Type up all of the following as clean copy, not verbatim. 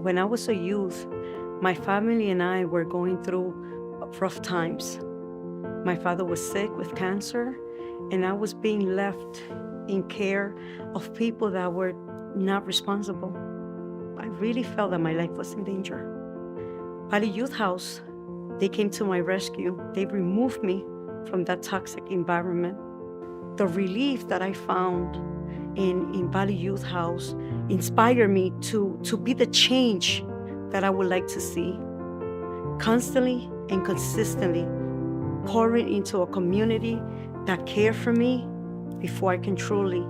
When I was a youth, my family and I were going through rough times. My father was sick with cancer, and I was being left in care of people that were not responsible. I really felt that my life was in danger. Valley Youth House, they came to my rescue. They removed me from that toxic environment. The relief that I found in Valley Youth House inspired me to be the change that I would like to see. Constantly and consistently pouring into a community that cared for me before I can truly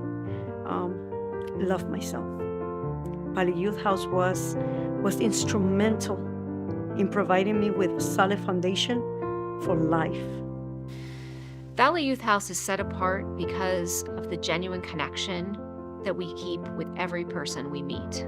love myself. Valley Youth House was instrumental in providing me with a solid foundation for life. Valley Youth House is set apart because of the genuine connection that we keep with every person we meet.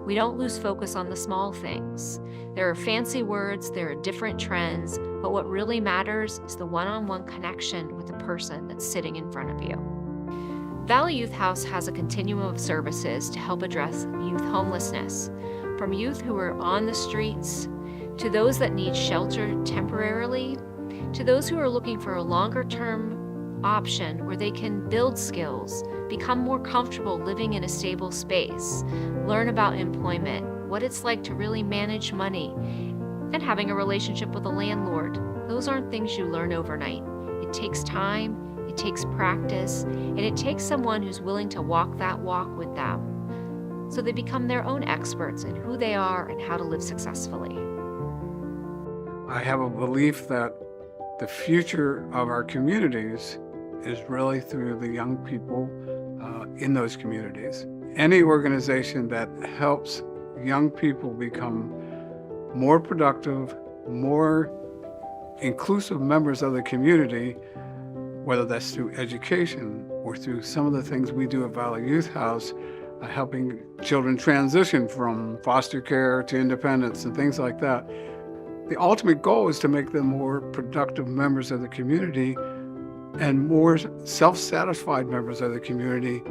We don't lose focus on the small things. There are fancy words, there are different trends, but what really matters is the one-on-one connection with the person that's sitting in front of you. Valley Youth House has a continuum of services to help address youth homelessness, from youth who are on the streets, to those that need shelter temporarily, to those who are looking for a longer-term option where they can build skills, become more comfortable living in a stable space, learn about employment, what it's like to really manage money, and having a relationship with a landlord. Those aren't things you learn overnight. It takes time, it takes practice, and it takes someone who's willing to walk that walk with them, so they become their own experts in who they are and how to live successfully. I have a belief that the future of our communities is really through the young people in those communities. Any organization that helps young people become more productive, more inclusive members of the community, whether that's through education or through some of the things we do at Valley Youth House, helping children transition from foster care to independence and things like that. The ultimate goal is to make them more productive members of the community and more self-satisfied members of the community,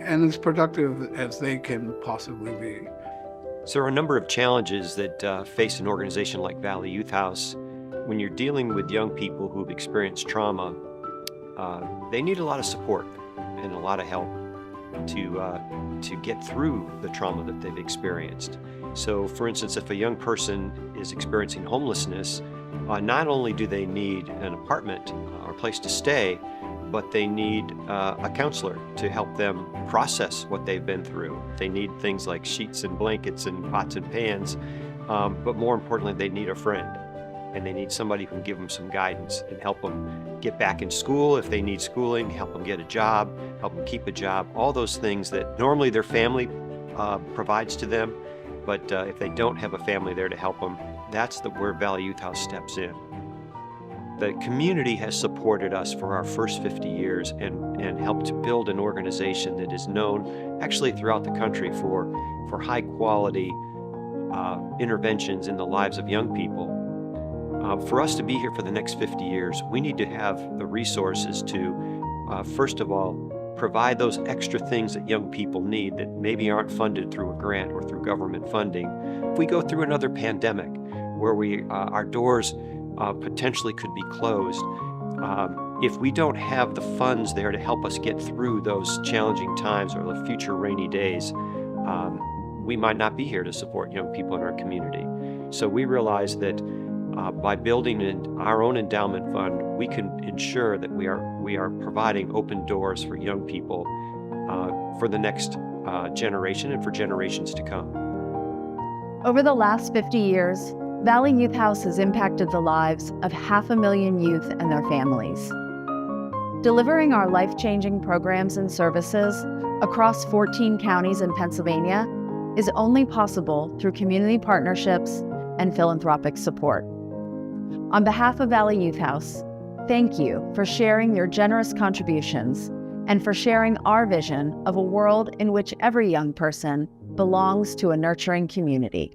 and as productive as they can possibly be. So there are a number of challenges that face an organization like Valley Youth House. When you're dealing with young people who've experienced trauma, they need a lot of support and a lot of help to get through the trauma that they've experienced. So for instance, if a young person is experiencing homelessness, not only do they need an apartment or place to stay, but they need a counselor to help them process what they've been through. They need things like sheets and blankets and pots and pans, but more importantly, they need a friend. And they need somebody who can give them some guidance and help them get back in school if they need schooling, help them get a job, help them keep a job, all those things that normally their family provides to them. But if they don't have a family there to help them, that's where Valley Youth House steps in. The community has supported us for our first 50 years and helped to build an organization that is known actually throughout the country for high quality interventions in the lives of young people. For us to be here for the next 50 years, we need to have the resources to, first of all, provide those extra things that young people need that maybe aren't funded through a grant or through government funding. If we go through another pandemic where our doors potentially could be closed, if we don't have the funds there to help us get through those challenging times or the future rainy days, we might not be here to support young people in our community. So we realize that by building our own endowment fund, we can ensure that we are providing open doors for young people for the next generation and for generations to come. Over the last 50 years, Valley Youth House has impacted the lives of 500,000 youth and their families. Delivering our life-changing programs and services across 14 counties in Pennsylvania is only possible through community partnerships and philanthropic support. On behalf of Valley Youth House, thank you for sharing your generous contributions and for sharing our vision of a world in which every young person belongs to a nurturing community.